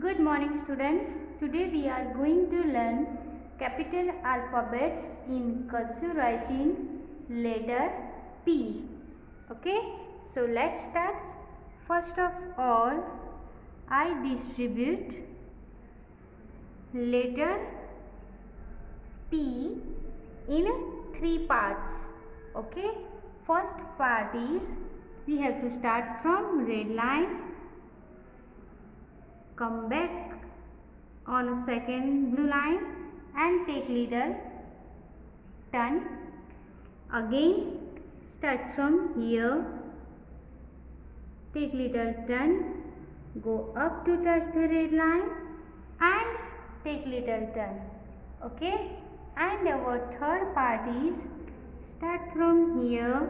Good morning students. Today we are going to learn capital alphabets in cursive writing letter P. Okay, so let's start. First of all, I distribute letter P in three parts. Okay, first part is we have to start from red line, come back on a second blue line and take little turn. Again start from here, take little turn, go up to touch the red line and take little turn. Okay, and our third part is start from here,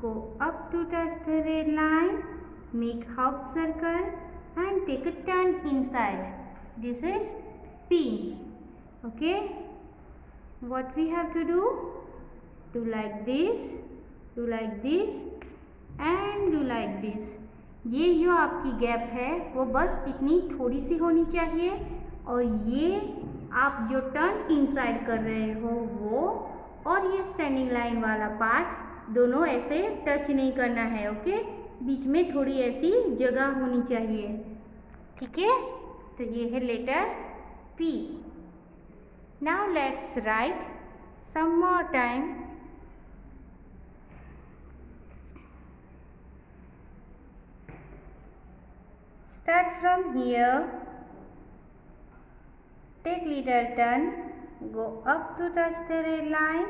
go up to touch the red line, make half circle and take a turn inside. This is P. Okay, what we have to do? Do like this, do like this and do like this. ये जो आपकी gap है वो बस इतनी थोड़ी सी होनी चाहिए और ये आप जो टर्न इनसाइड कर रहे हो वो और ये स्टैंडिंग लाइन वाला पार्ट दोनों ऐसे टच नहीं करना है. ओके, बीच में थोड़ी ऐसी जगह होनी चाहिए. ठीक है, तो ये है letter P. Now let's write some more time. Start from here, take little turn, go up to touch the red line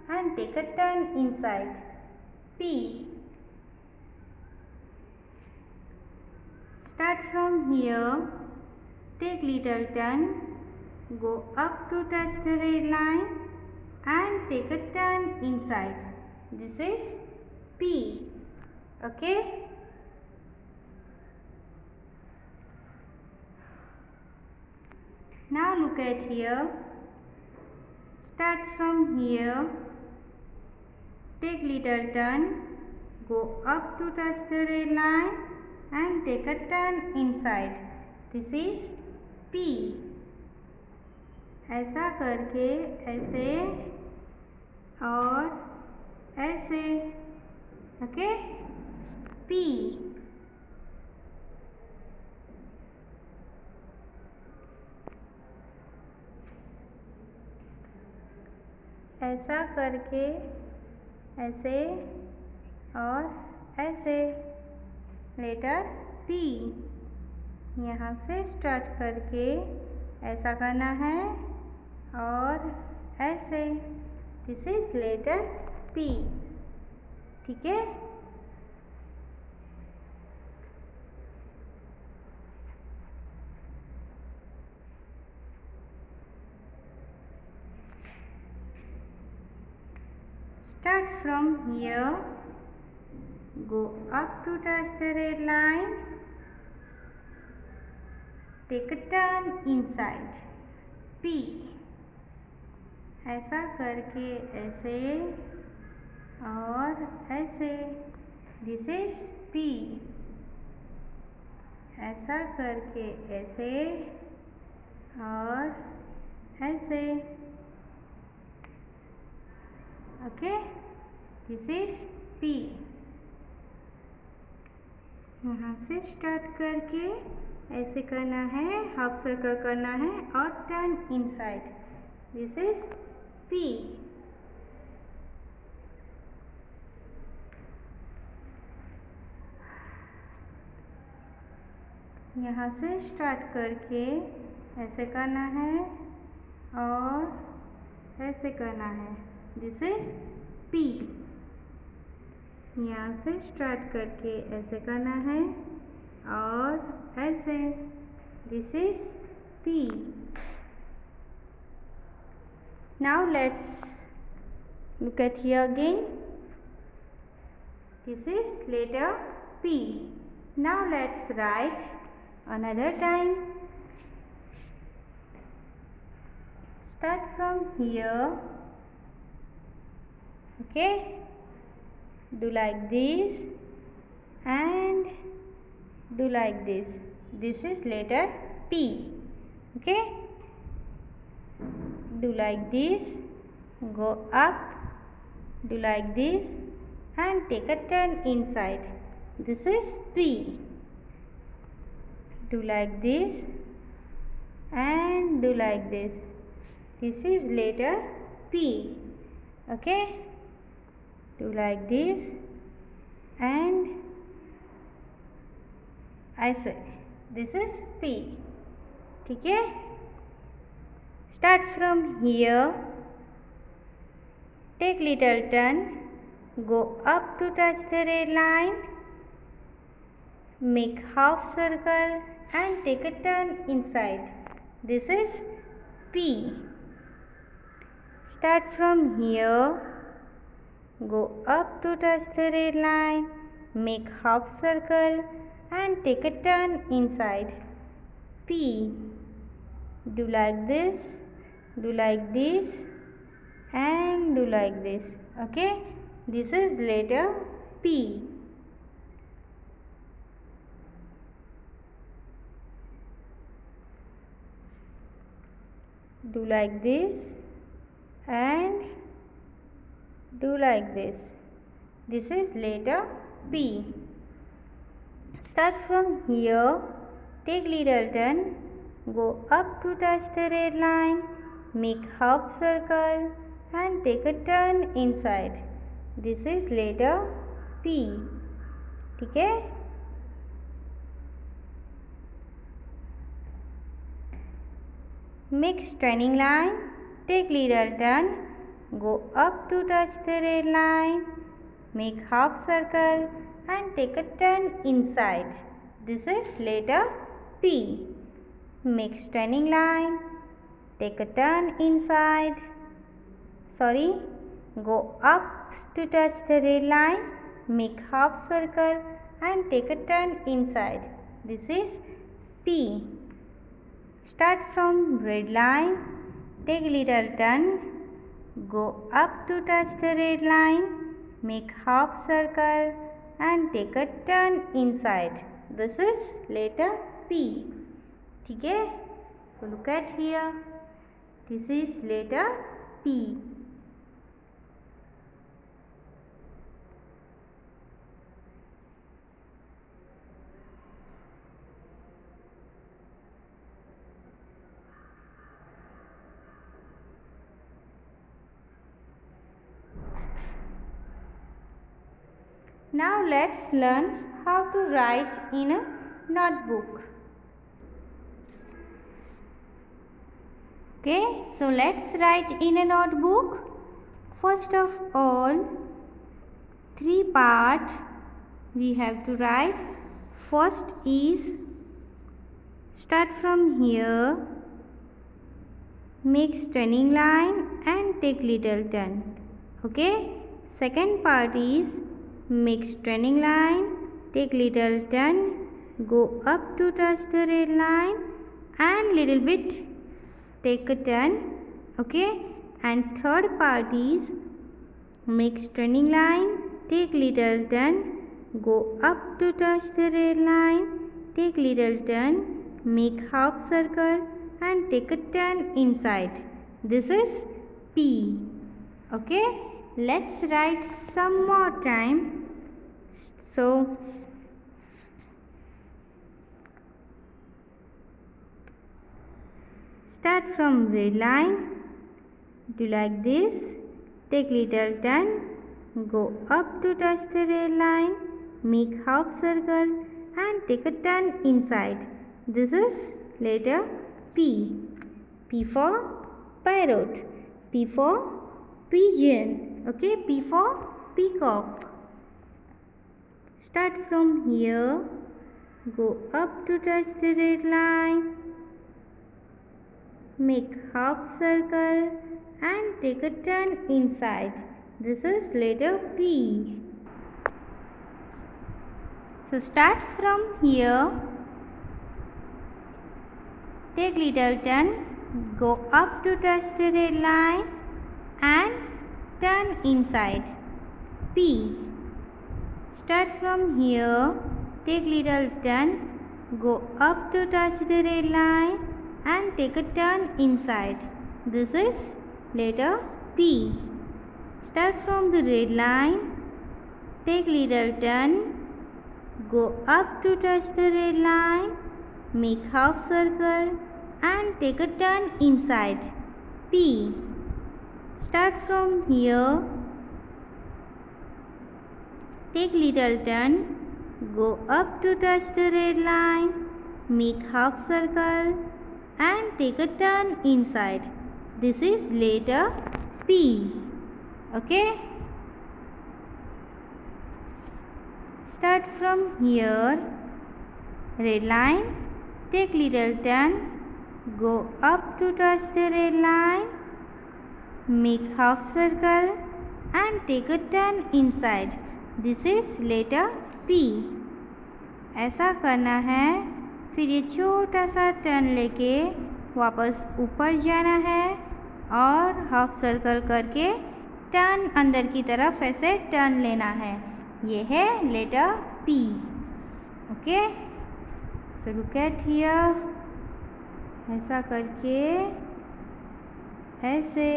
and take a turn inside. P. Start from here, take little turn, go up to touch the red line and take a turn inside. This is P. Okay. Now look at here. Start from here, take little turn, go up to touch the red line and take a turn inside. This is P. ऐसा करके ऐसे और ऐसे. Okay, P. ऐसा करके ऐसे और ऐसे. Letter P. यहाँ से स्टार्ट करके ऐसा करना है और ऐसे. This is letter P. ठीक है. Start from here, go up to touch the red line, take a turn inside. P. ऐसा करके ऐसे और ऐसे. This is P. ऐसा करके ऐसे और ऐसे. Okay, this is P. यहाँ से स्टार्ट करके ऐसे करना है, हाफ सर्कल करना है और turn inside. This is P. यहाँ से स्टार्ट करके ऐसे करना है और ऐसे करना है. This is P. यहाँ से स्टार्ट करके ऐसे करना है और ऐसे. This is P. Now let's look at here again. This is letter P. Now let's write another time. Start from here. Okay, do like this and do like this. This is letter P. Okay, do like this, go up, do like this and take a turn inside. This is P. Do like this and do like this. This is letter P. Okay, do like this and I say this is P. Okay, start from here, take little turn, go up to touch the red line, make half circle and take a turn inside. This is P. Start from here, go up to touch the red line, make half circle and take a turn inside. P. Do like this, do like this and do like this. Okay, this is letter P. Do like this and do like this. This is letter P. Start from here, take little turn, go up to touch the red line, make half circle and take a turn inside. This is letter P. Okay? Make straightening line, take little turn, go up to touch the red line, make half circle and take a turn inside. This is letter P. Make straightening line, take a turn inside, go up to touch the red line, make half circle and take a turn inside. This is P. Start from red line, take little turn, go up to touch the red line, make half circle and take a turn inside. This is letter P. Okay? So look at here. This is letter P. Now let's learn how to write in a notebook. Okay, so let's write in a notebook. First of all, 3 parts we have to write. First is start from here, make straightening line and take little turn. Okay, second part is make straightening line, take little turn, go up to touch the red line and little bit take a turn. Okay, and third part is make straightening line, take little turn, go up to touch the red line, take little turn, make half circle and take a turn inside. This is P. Okay, let's write some more time. So start from red line, do like this, take little turn, go up to touch the red line, make half circle and take a turn inside. This is letter P. P for parrot, P for pigeon, okay, P for peacock. Start from here, go up to touch the red line, make half circle and take a turn inside. This is letter P. So start from here, take little turn, go up to touch the red line and turn inside. P. Start from here, take little turn, Go up to touch the red line and take a turn inside. This is letter P. Start from the red line, take little turn, go up to touch the red line, make half circle and take a turn inside. P. Start from here, take little turn, go up to touch the red line, make half circle and take a turn inside. This is letter P. Okay? Start from here, red line, take little turn, go up to touch the red line, make half circle and take a turn inside. This is letter P. ऐसा करना है, फिर ये छोटा सा turn लेके वापस ऊपर जाना है और हाफ सर्कल करके टर्न अंदर की तरफ ऐसे टर्न लेना है. ये है letter P. Okay, so look at here. ऐसा करके ऐसे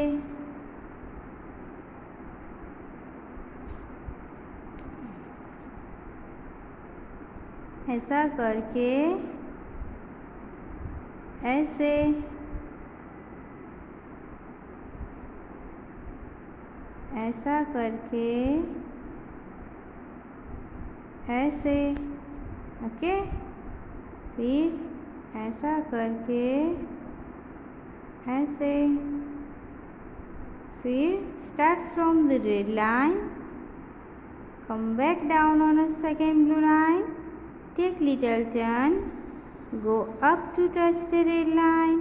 ऐसा करके ऐसे ऐसा करके ऐसे. ओके, फिर ऐसा करके ऐसे. फिर start from the red line, come back down on a second blue line, take little turn, go up to touch the red line,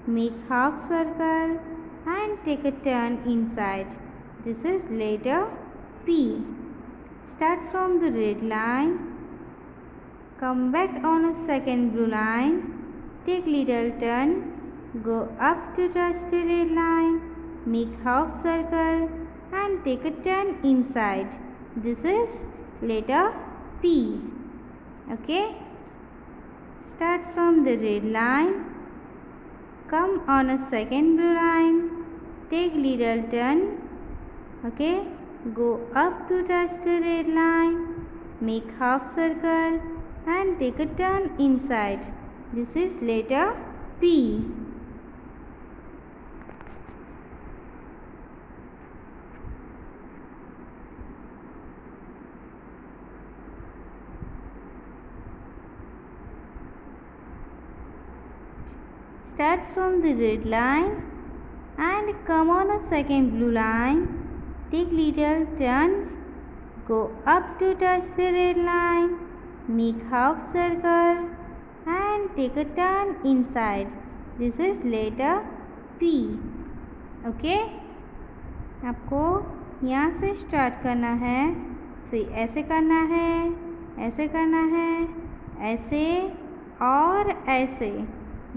make half circle and take a turn inside. This is letter P. Start from the red line, come back on a second blue line, take little turn, go up to touch the red line, make half circle and take a turn inside. This is letter P. Okay, start from the red line, come on a second blue line, take little turn. Okay, go up to touch the red line, make half circle and take a turn inside. This is letter P. Start from the red line and come on a second blue line, take little turn, go up to touch the red line, make half circle and take a turn inside. This is letter P. Okay, आपको यहाँ से start करना है, फिर ऐसे करना है, ऐसे करना है, ऐसे और ऐसे.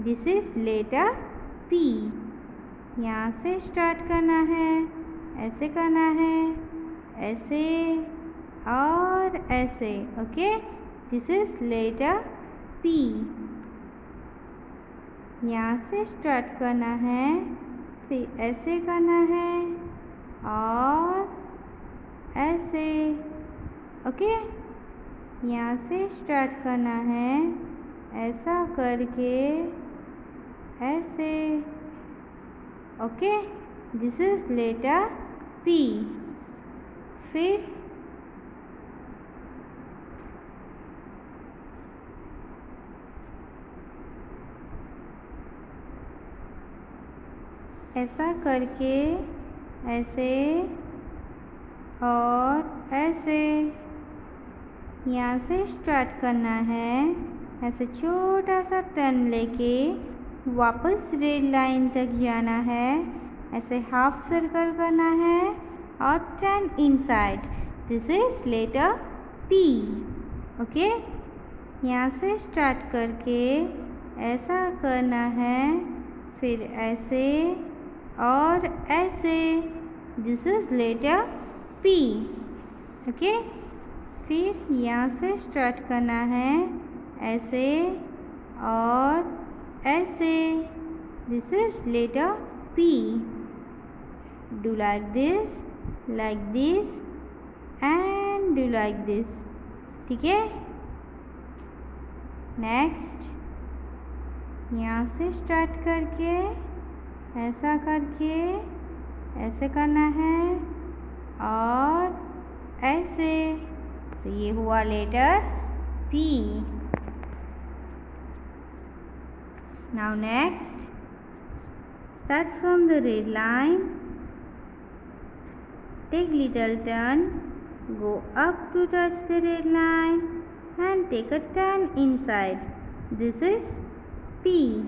This is letter P. यहाँ से स्टार्ट करना है, ऐसे करना है, ऐसे और ऐसे. Okay, this is letter P. यहाँ से स्टार्ट करना है, फिर ऐसे करना है और ऐसे. ओके, यहाँ से स्टार्ट करना है, ऐसा करके ऐसे. Okay, this is letter P. फिर ऐसा करके ऐसे और ऐसे. यहाँ से स्टार्ट करना है, ऐसे छोटा सा टर्न लेके वापस रेड लाइन तक जाना है, ऐसे हाफ सर्कल करना है और turn inside. This is letter P. Okay, यहाँ से स्टार्ट करके ऐसा करना है, फिर ऐसे और ऐसे. This is letter P. Okay, फिर यहाँ से स्टार्ट करना है, ऐसे और ऐसे. This is letter P. Do like this and do like this. ठीक है. नेक्स्ट यहाँ से स्टार्ट करके ऐसा करके ऐसे करना है और ऐसे. तो ये हुआ letter P. Now next, start from the red line, take little turn, go up to touch the red line and take a turn inside. This is P.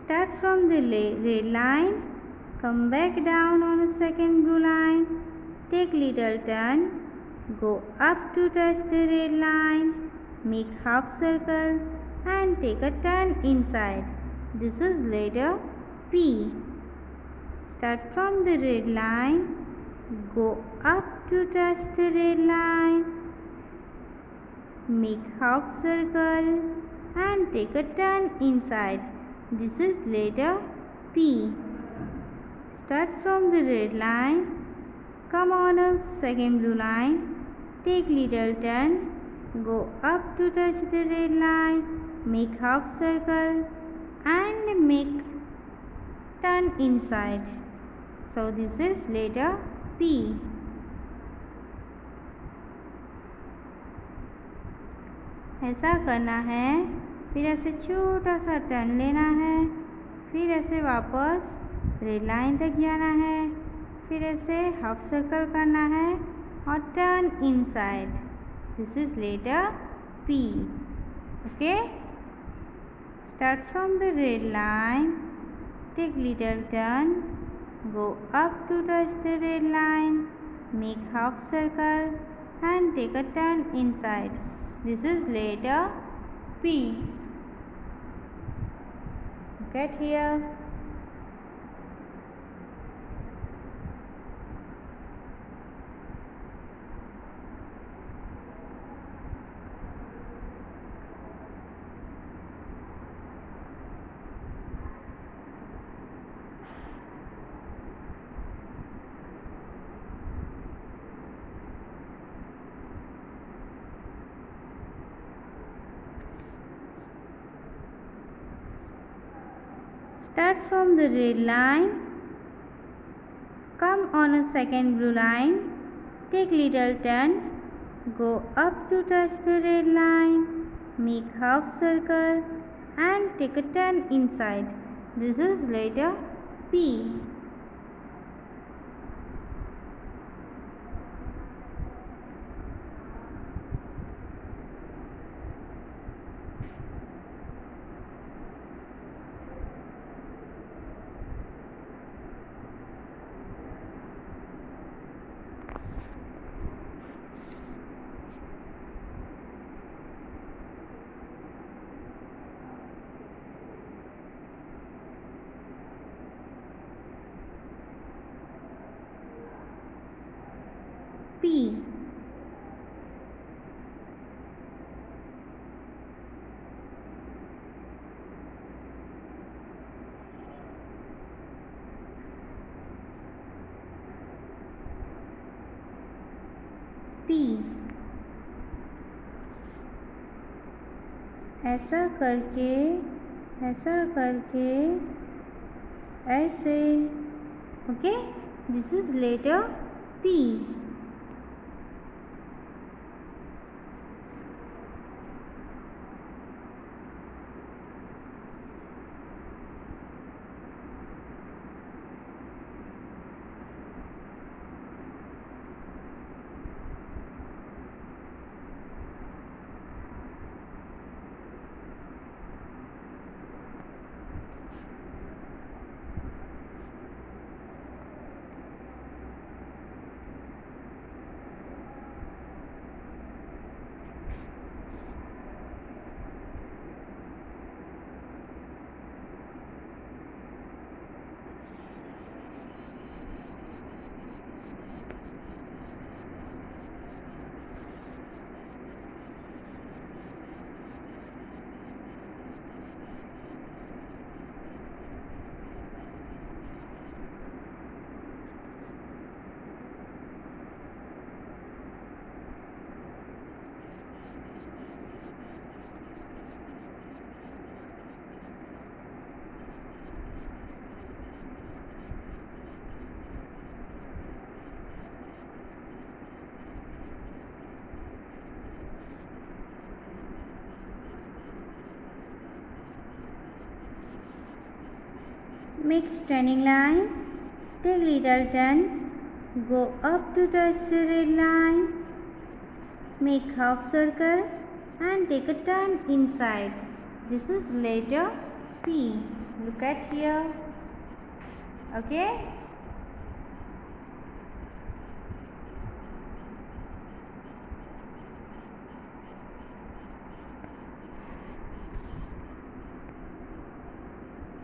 Start from the red line, come back down on the second blue line, take little turn, go up to touch the red line, make half circle and take a turn inside. This is letter P. Start from the red line, go up to touch the red line, make half circle and take a turn inside. This is letter P. Start from the red line, come on a second blue line, take little turn, go up to touch the red line, make half circle and make turn inside. So this is letter P. ऐसा करना है, फिर ऐसे छोटा सा turn लेना है, फिर ऐसे वापस रेड लाइन तक जाना है, फिर ऐसे हाफ सर्कल करना है और turn inside. This is letter P. Okay. Start from the red line, take little turn, go up to touch the red line, make half circle and take a turn inside. This is letter P. Get here. Start from the red line, come on a second blue line, take little turn, go up to touch the red line, make half circle and take a turn inside. This is letter P. P. P. ऐसा करके ऐसे. Okay. This is letter P. make turning line, take little turn, go up to touch the red line, make half circle and take a turn inside. This is letter P. Look at here. Okay.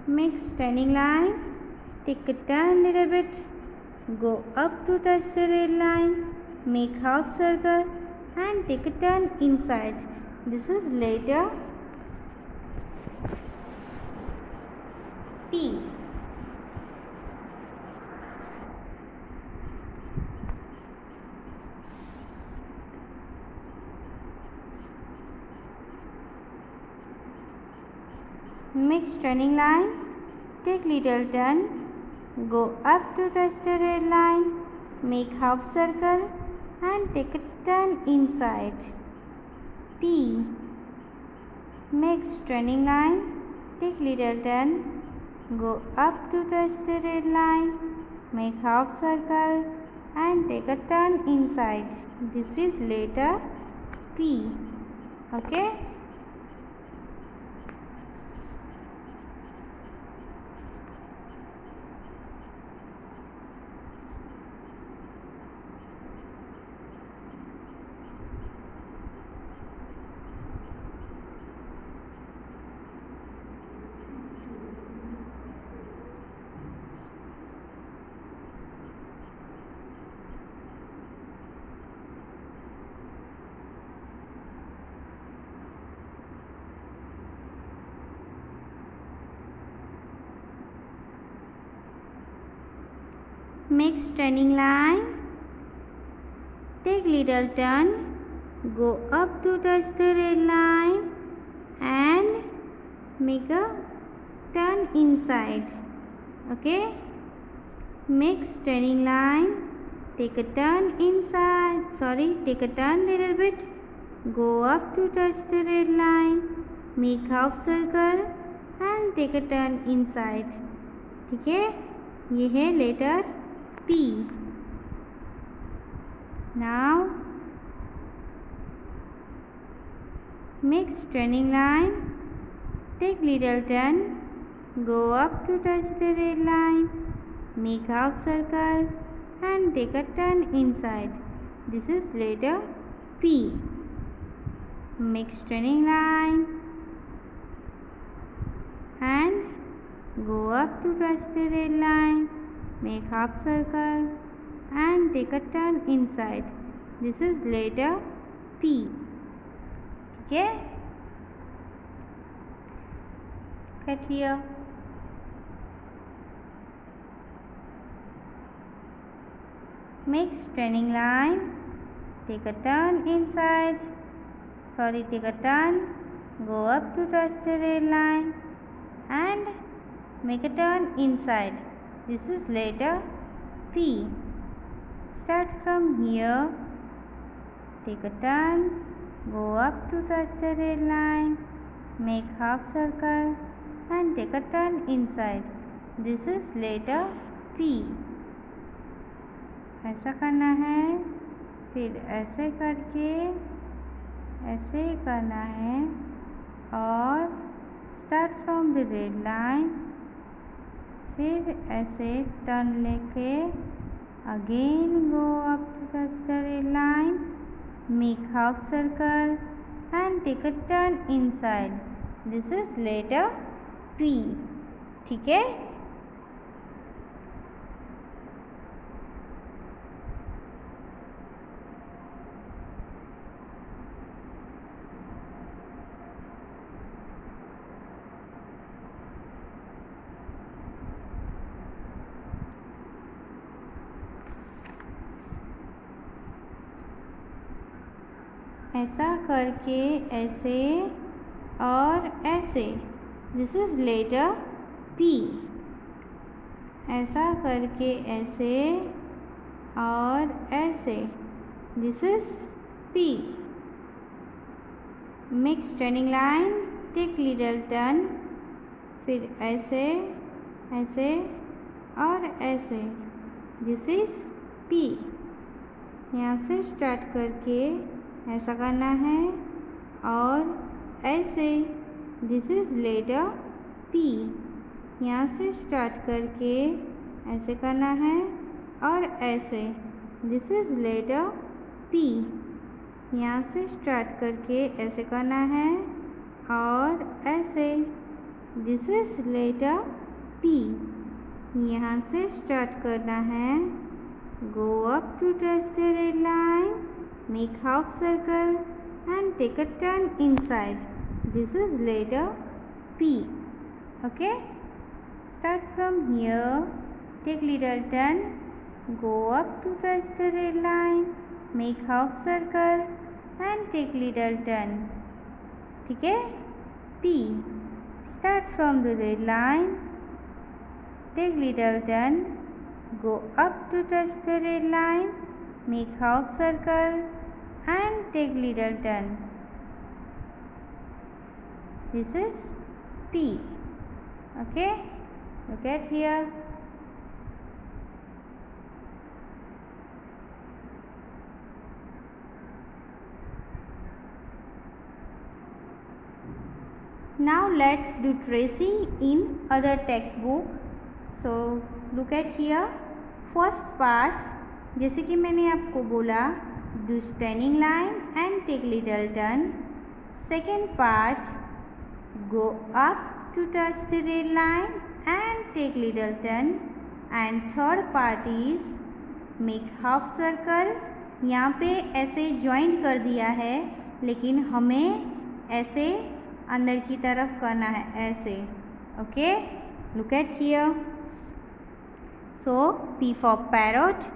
Make standing line, take a turn little bit, go up to touch the red line, make half circle and take a turn inside. This is letter P. Make turning line, take little turn, go up to touch the red line, make half circle and take a turn inside. P. Make turning line, take little turn, go up to touch the red line, make half circle and take a turn inside. This is letter P. Okay. Make turning line, take little turn, go up to touch the red line and make a turn inside. Okay. Make turning line, take a turn inside, take a turn little bit, go up to touch the red line, make half circle and take a turn inside. ठीक है, ये है letter P. Now make turning line, take little turn, go up to touch the red line, make half circle and take a turn inside. This is letter P. Make turning line and go up to touch the red line, make half circle and take a turn inside. This is letter P. ठीक है, cut here. Make turning line, take a turn inside, take a turn, go up to touch the red line and make a turn inside. This is letter P. Start from here, take a turn, go up to touch the red line, make half circle and take a turn inside. This is letter P. ऐसा करना है, फिर ऐसे करके ऐसे करना है और start from the red line, फिर ऐसे टर्न लेके again go up to touch the red line, make half circle and take a turn inside. This is letter P. ठीक है, ऐसा करके ऐसे और ऐसे. This is letter P. ऐसा करके ऐसे और ऐसे. This is P. Mix turning line, take little turn, फिर ऐसे ऐसे और ऐसे, दिस इज पी। यहाँ से स्टार्ट करके ऐसा करना है और ऐसे, दिस इज लेटर पी। यहाँ से स्टार्ट करके ऐसे करना है और ऐसे, दिस इज लेटर पी। यहाँ से स्टार्ट करके ऐसे करना है और ऐसे, दिस इज लेटर पी। यहाँ से स्टार्ट करना है, go up to touch the red line, make half circle and take a turn inside. This is letter P. Okay? Start from here, take little turn, go up to touch the red line, make half circle and take little turn. ठीक है? P. Start from the red line, take little turn, go up to touch the red line, make half circle and take little turn. This is P. Okay? Look at here. Now let's do tracing in other textbook. So look at here. First part, जैसे कि मैंने आपको बोला, do standing line and take little turn. Second part, go up to touch the red line and take little turn. And third part is make half circle. यहाँ पे ऐसे joint कर दिया है, लेकिन हमें ऐसे अंदर की तरफ करना है, ऐसे. Okay, look at here. So P for parrot,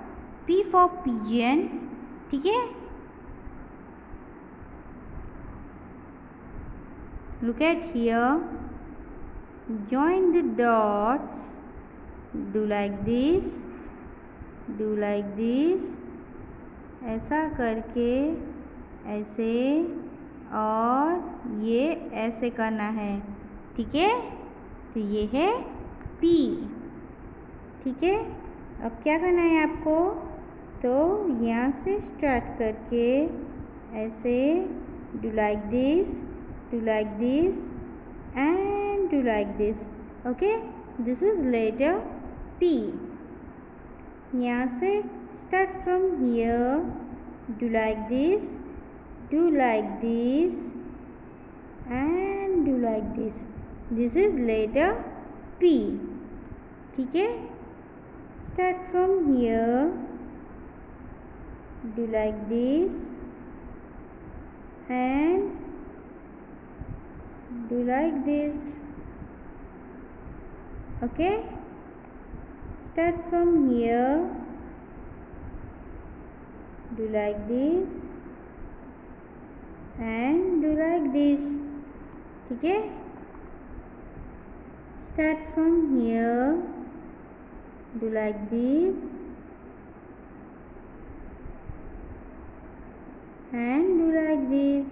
P for pigeon. ठीक है, look at here, join the dots, do like this, do like this, ऐसा करके ऐसे और ये ऐसे करना है. ठीक है, तो ये है P. ठीक है, अब क्या करना है आपको, तो यहाँ से स्टार्ट करके ऐसे do like this, do like this and do like this. Okay, this is letter P. यहाँ से start from here, do like this, do like this and do like this. This is letter P. ठीक है, start from here, do like this and do like this. Okay, start from here, do like this and do like this. ठीक है, start from here, do like this and do like this.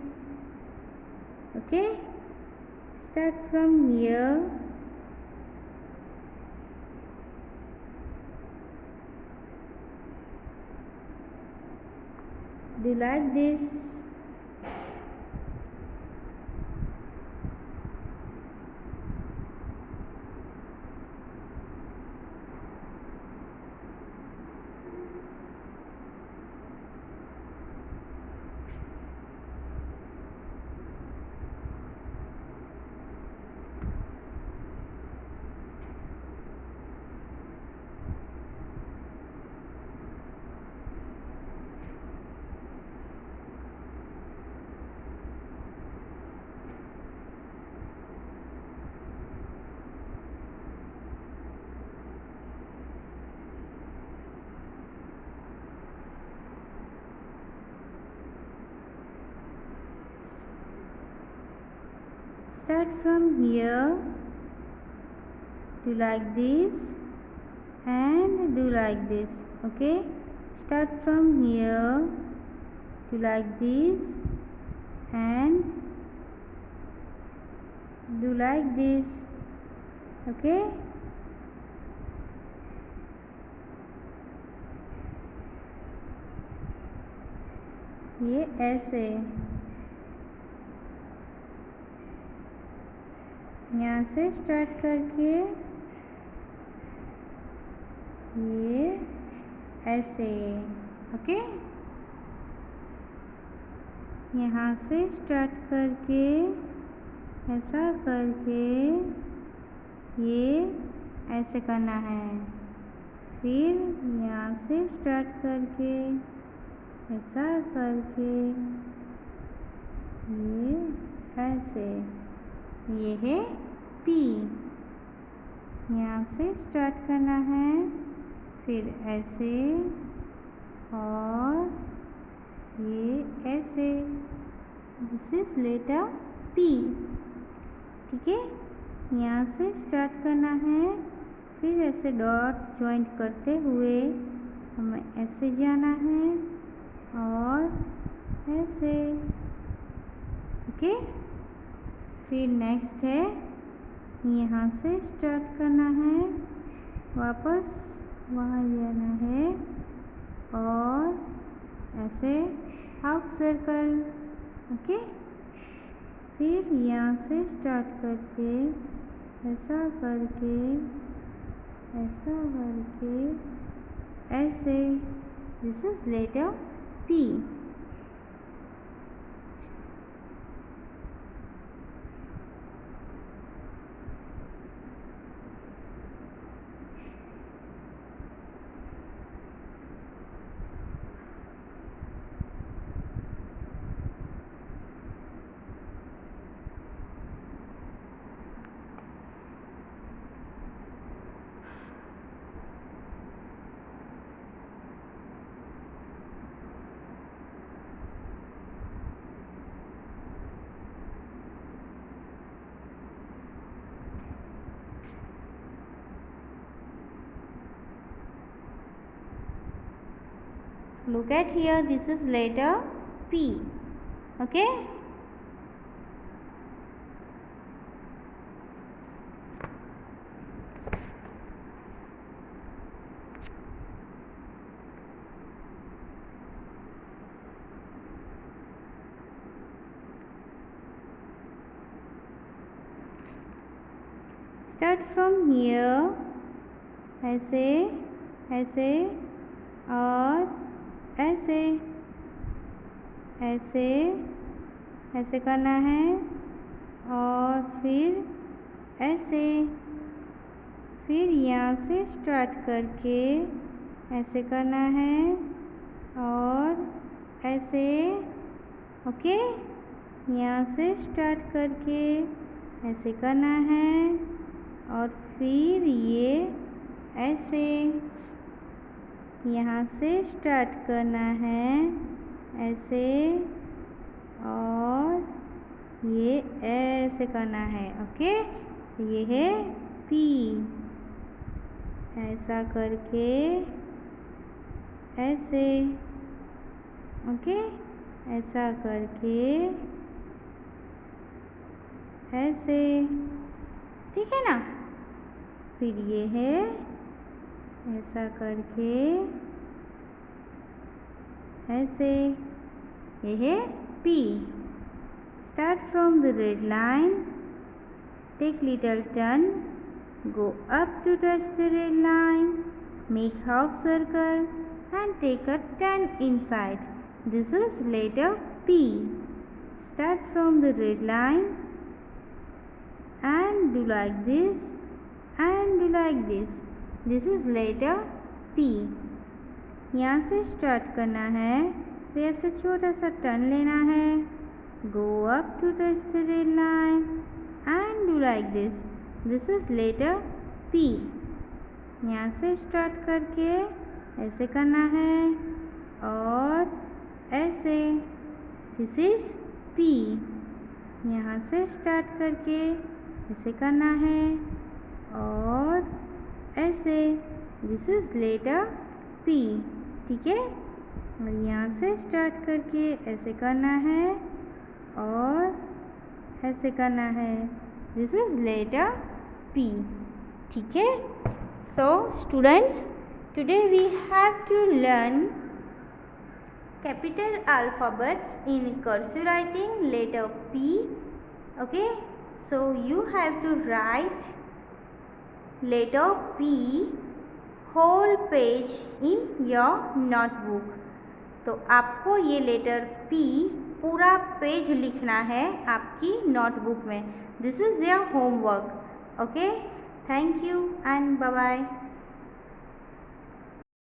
Okay, start from here, do like this. Start from here, do like this and do like this. Okay, start from here, do like this and do like this. Okay, ये ऐसे, यहाँ से start करके ये ऐसे, okay. यहाँ से start करके ऐसा करके ये ऐसे करना है। फिर यहाँ से स्टार्ट करके ऐसा करके ये ऐसे, ये है पी। यहाँ से स्टार्ट करना है, फिर ऐसे और ये ऐसे, दिस इज लेटर पी, ठीक है। यहाँ से स्टार्ट करना है, फिर ऐसे डॉट ज्वाइंट करते हुए हमें ऐसे जाना है और ऐसे, ओके। फिर नेक्स्ट है, यहाँ से स्टार्ट करना है, वापस वहाँ जाना है और ऐसे हाफ सर्कल, ओके। फिर यहाँ से स्टार्ट करके ऐसा करके ऐसे, this is letter P. Look at here, this is letter P, okay. Start from here, ऐसे ऐसे और ऐसे ऐसे ऐसे करना है और फिर ऐसे, फिर यहाँ से स्टार्ट करके ऐसे करना है और ऐसे, ओके। यहाँ से स्टार्ट करके ऐसे करना है और फिर ये ऐसे, यहाँ से स्टार्ट करना है ऐसे और ये ऐसे करना है, ओके। ये है पी, ऐसा करके ऐसे, ओके, ऐसा करके ऐसे, ठीक है ना। फिर ये है ऐसा करके ऐसे, ये है P। Start from the red line, take little turn, go up to touch the red line, make half circle and take a turn inside. This is letter P. Start from the red line and do like this and do like this. This is letter P. यहाँ से start करना है, फिर ऐसे छोटा सा turn लेना है, go up to touch the red line and do like this. This is letter P. यहाँ से स्टार्ट करके ऐसे करना है और ऐसे, this is P. यहाँ से स्टार्ट करके ऐसे करना है और ऐसे, दिस इज लेटर P, ठीक है। और यहाँ से स्टार्ट करके ऐसे करना है और ऐसे करना है, दिस इज लेटर P, ठीक है। So students, today we have to learn capital alphabets in cursive writing, letter P. Okay, so you have to write letter P whole page in your notebook. तो आपको ये letter P पूरा page लिखना है आपकी notebook में. This is your homework. Okay, thank you and bye bye.